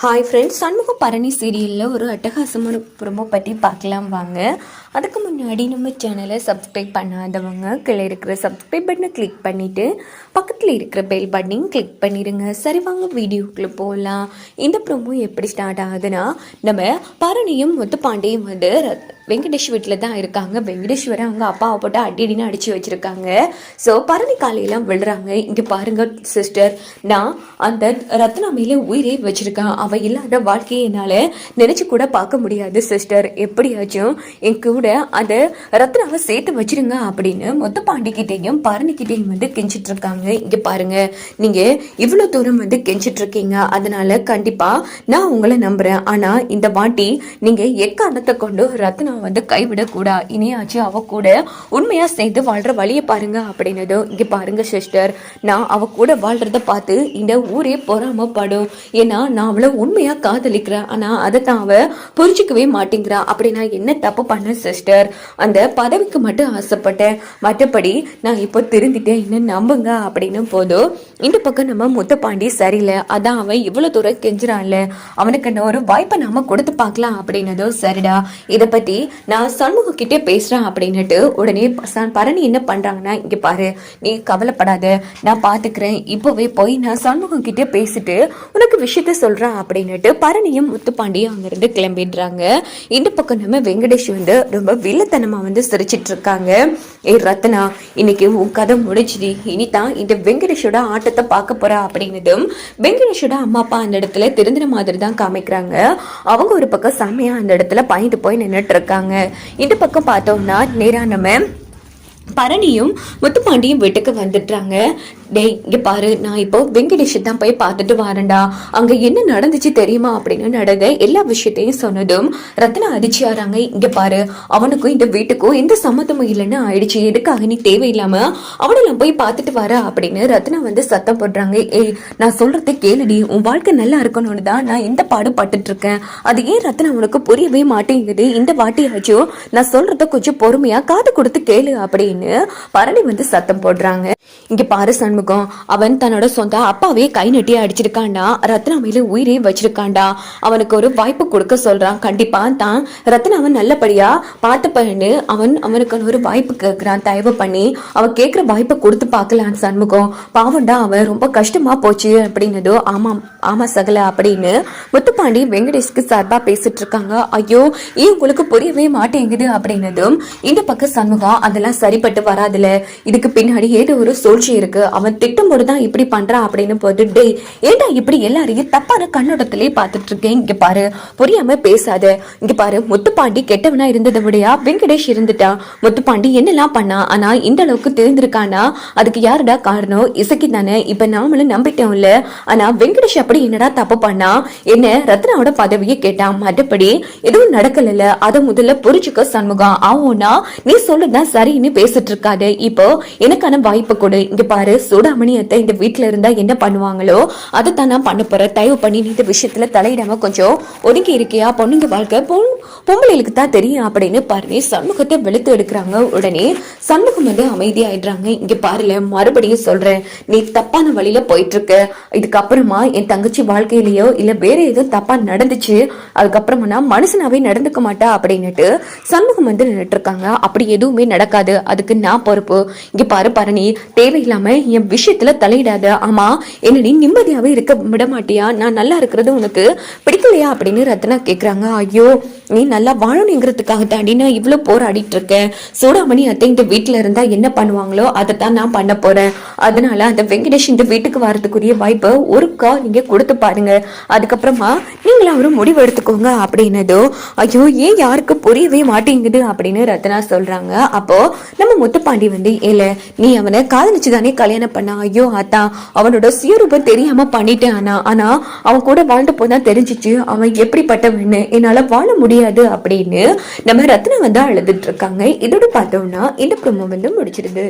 Hi friends, Shanmugam Bharani சீரியலில் ஒரு அட்டகாசமான ப்ரோமோ பற்றி பார்க்கலாம் வாங்க. அதுக்கு முன்னாடி நம்ம சேனலை சப்ஸ்கிரைப் பண்ணாதவங்க கீழே இருக்கிற சப்ஸ்கிரைப் பட்டனை கிளிக் பண்ணிவிட்டு பக்கத்தில் இருக்கிற பெல் பட்டனையும் கிளிக் பண்ணிடுங்க. சரி வாங்க வீடியோக்குள்ளே போகலாம். இந்த ப்ரோமோ எப்படி ஸ்டார்ட் ஆகுதுன்னா, நம்ம பரணியும் முத்துப்பாண்டியும் வந்து வெங்கடேஷ் வீட்டில் தான் இருக்காங்க. வெங்கடேஸ்வரை அவங்க அப்பாவை போட்டு அடின்னு அடித்து வச்சுருக்காங்க. ஸோ பரணி காலையெல்லாம் விழுறாங்க. இங்கே பாருங்கள் சிஸ்டர், நான் அந்த ரத்னா மேலே உயிரே வச்சுருக்கேன். அவள் இல்லாத வாழ்க்கையை என்னால் நினச்சி கூட பார்க்க முடியாது சிஸ்டர். எப்படியாச்சும் என் கூட அந்த ரத்னாவை சேர்த்து வச்சிருங்க அப்படின்னு முத்துப்பாண்டிக்கிட்டையும் பரணிக்கிட்டையும் வந்து கெஞ்சிட்டு இருக்காங்க. இங்கே பாருங்க, நீங்கள் இவ்வளோ தூரம் வந்து கெஞ்சிட்டு இருக்கீங்க, அதனால கண்டிப்பாக நான் உங்களை நம்புகிறேன். ஆனால் இந்த வாட்டி நீங்கள் எக்காரணத்தை கொண்டு ரத்னா வந்து கைவிடக்கூடா. இனியாச்சு அவ கூட உண்மையா சேர்ந்து வாழ்ற வழியை பாருங்க அப்படின்னதும், இங்க பாருங்க சிஸ்டர், நான் அவ கூட வாழ்றத பார்த்து இந்த ஊரே பொறாமப்படும். ஏன்னா நான் அவளை உண்மையா காதலிக்கிறேன். ஆனா அதை தான் அவ புரிஞ்சிக்கவே மாட்டேங்கிறா. அப்படி நான் என்ன தப்பு பண்ண சிஸ்டர்? அந்த பதவிக்கு மட்டும் ஆசைப்பட்டேன், மற்றபடி நான் இப்போ திருந்திட்டேன், என்ன நம்புங்க அப்படின்னு போதும். இந்த பக்கம் நம்ம முத்துப்பாண்டி சரியில்லை, அதான் அவன் இவ்வளவு தூரம் கெஞ்சுறான்ல, அவனுக்கு ஒரு வாய்ப்பை நாம கொடுத்து பார்க்கலாம் அப்படின்னதும், சரிடா இதை பத்தி நான் சண்முகம் கிட்டே பேசுறேன் அப்படின்னுட்டு உடனே பரணி என்ன பண்றாங்கன்னா, இங்க பாரு, நீ கவலைப்படாத, நான் பாத்துக்கிறேன், இப்பவே போய் நான் சண்முகம் கிட்டே பேசிட்டு உனக்கு விஷயத்த சொல்றேன் அப்படின்னுட்டு பரணியும் முத்துப்பாண்டியும் அங்கிருந்து கிளம்பிடுறாங்க. இந்த பக்கம் நம்ம வெங்கடேஷ் வந்து ரொம்ப வில்லத்தனமா வந்து சிரிச்சிட்டு இருக்காங்க. ஏ ரத்னா, இன்னைக்கு உன் கதை முடிச்சுது, இனிதான் இந்த வெங்கடேஷோட ஆட்டத்தை பார்க்க போறா அப்படின்னதும், வெங்கடேஷோட அம்மா அப்பா அந்த இடத்துல திருந்தின மாதிரி தான் காமிக்கிறாங்க. அவங்க ஒரு பக்கம் செம்மையா அந்த இடத்துல பயந்து போய் நின்றுட்டு இருக்காங்க. இந்த பக்கம் பார்த்தோம்னா நேரா நம்ம பரணியும் முத்துப்பாண்டியும் வீட்டுக்கு வந்துடுறாங்க. டேய் இங்க பாரு, நான் இப்போ வெங்கடேஷ் தான் போய் பார்த்துட்டு வரேன்டா, அங்க என்ன நடந்துச்சு தெரியுமா அப்படின்னு நடந்த எல்லா விஷயத்தையும் சொன்னதும் ரத்னா அதிர்ச்சியாராங்க. இங்க பாரு, அவனுக்கும் இந்த வீட்டுக்கும் எந்த சம்மந்தமும் இல்லைன்னு ஆயிடுச்சு, எதுக்காக நீ தேவையில்லாம அவனெல்லாம் போய் பார்த்துட்டு வர அப்படின்னு ரத்னா வந்து சத்தம் போடுறாங்க. ஏய், நான் சொல்றதை கேளுடி, உன் வாழ்க்கை நல்லா இருக்கணும்னு தான் நான் எந்த பாடுபட்டு இருக்கேன். அது ஏன் ரத்னா உனக்கு புரியவே மாட்டேங்குது? இந்த வாட்டியாச்சும் நான் சொல்றத கொஞ்சம் பொறுமையா காது கொடுத்து கேளு அப்படின்னு பரணி வந்து சத்தம் போடுறாங்க. இங்க பாரு சண்முகம், அவன் தன்னோட சொந்த அப்பாவே கை நட்டியா அடிச்சிருக்காண்டா, ரத்னா மேல உயிரே வச்சிருக்காண்டா, அவனுக்கு ஒரு வாய்ப்பு கொடுக்க சொல்றான். கண்டிப்பா தான் ரத்னாவை நல்லபடியா பார்த்து பண்ணு, அவனுக்கு ஒரு வாய்ப்பு கேட்கிறான். தயவு பண்ணி அவன் கேட்கிற வாய்ப்பை கொடுத்து பார்க்கலாம் சண்முகம், பாவண்டா அவன் ரொம்ப கஷ்டமா போச்சு அப்படின்னதோ, ஆமா ஆமா சகல அப்படின்னு முத்துப்பாண்டி வெங்கடேஷ்க்கு சார்பா பேசிட்டு இருக்காங்க. ஐயோ, ஏன் உங்களுக்கு புரியவே மாட்டேங்குது அப்படின்னதும் இந்த பக்கம் சண்முகம், அதெல்லாம் சரிப்பட்டு வராதுல, இதுக்கு பின்னாடி ஏதோ ஒரு சூழ்ச்சி இருக்கு, அவன் திட்டம் போடுதான் இப்படி பண்றான் அப்படின்னு போது, டே ஏண்டா இப்படி எல்லாரையும் தப்பான கண்ணோட்டத்திலே பார்த்துட்டு இருக்கேன். இங்க பாரு, புரியாம பேசாத. இங்க பாரு, முத்துப்பாண்டி கெட்டவனா இருந்ததை விடையா வெங்கடேஷ் இருந்துட்டான். முத்துப்பாண்டி என்னெல்லாம் பண்ணா, ஆனா இந்த அளவுக்கு தெரிஞ்சிருக்கானா அதுக்கு யாருடா காரணம்? இசக்கி தானே. இப்ப நாமளும் நம்பிட்டோம்ல. ஆனா வெங்கடேஷ் அப்படி என்னடா தப்பு பண்ணா? என்ன ரத்னாவோட பதவியை கேட்டான், மற்றபடி எதுவும் நடக்கல. அதை முதல்ல புரிச்சுக்க சண்முகம். ஆவோனா நீ சொல்லுதான் சரின்னு பேசிட்டு இருக்காது, இப்போ எனக்கான வாய்ப்பு கொடு. இங்க பாரு, சூடாமணி அத்தை இந்த வீட்டுல இருந்தா என்ன பண்ணுவாங்களோ அதைத்தான் நான் பண்ண போறேன். தயவு பண்ணி நீ இந்த விஷயத்துல தலையிடாம கொஞ்சம் ஒதுங்கி இருக்கியா? பொண்ணுங்க வாழ்க்கை பொம்பளைகளுக்கு தான் தெரியும் அப்படின்னு பாருங்க சண்முகத்தை வெளுத்து எடுக்கிறாங்க. உடனே சண்முகம் வந்து அமைதியாயிடுறாங்க. இங்க பாருல, மறுபடியும் சொல்றேன், நீ தப்பான வழியில போயிட்டு இருக்க. இதுக்கப்புறமா என் தங்கச்சி வாழ்க்கையிலயோ இல்ல வேற ஏதோ தப்பா நடந்துச்சு, அதுக்கப்புறமா நான் மனுஷனாவே நடந்துக்க மாட்டா அப்படின்னுட்டு சண்முகம் வந்து நின்றுட்டு இருக்காங்க. அப்படி எதுவுமே நடக்காது, அதுக்கு நான் பொறுப்பு. இங்க பாரு பரணி, தேவையில்லாம என் விஷயத்துல தலையிடாத. ஆமா, என்ன நீ நிம்மதியாவே இருக்க விட மாட்டியா? நான் நல்லா இருக்கிறது உனக்கு பிடிக்கலையா அப்படின்னு ரத்னா கேக்குறாங்க. ஐயோ, நீ நல்லா வாழணுங்கிறதுக்காக தாண்டி நான் இவ்வளவு போராடிட்டு இருக்கேன். சூடாமணி அத்தை இந்த வீட்டுல இருந்தா என்ன பண்ணுவாங்களோ அதைத்தான் நான் பண்ண போறேன். அதனால அந்த வெங்கடேஷ் இந்த வீட்டுக்கு வரதுக்குரிய வாய்ப்பை ஒருக்கா நீங்க கொடுத்து பாருங்க, அதுக்கப்புறமா நீங்களா ஒரு முடிவு எடுத்துக்கோங்க அப்படின்னதோ, ஐயோ ஏன் யாருக்கு புரியவே மாட்டேங்குது அப்படின்னு ரத்னா சொல்றாங்க. அப்போ நம்ம முத்துப்பாண்டி வந்து, ஏல நீ அவனை காதலிச்சுதானே கல்யாணம் பண்ண? ஐயோ ஆத்தா, அவனோட சுயரூபம் தெரியாம பண்ணிட்டேன். ஆனா அவன் கூட வாழ்ந்து போதான் தெரிஞ்சிச்சு அவன் எப்படிப்பட்டவன்னு, என்னால வாழ முடியாது அப்படின்னு நம்ம ரத்னா வந்து அழுதுட்டு இருக்காங்க. இதோட பார்த்தோம்னா இந்த ப்ரோமோ வந்து முடிச்சிருது.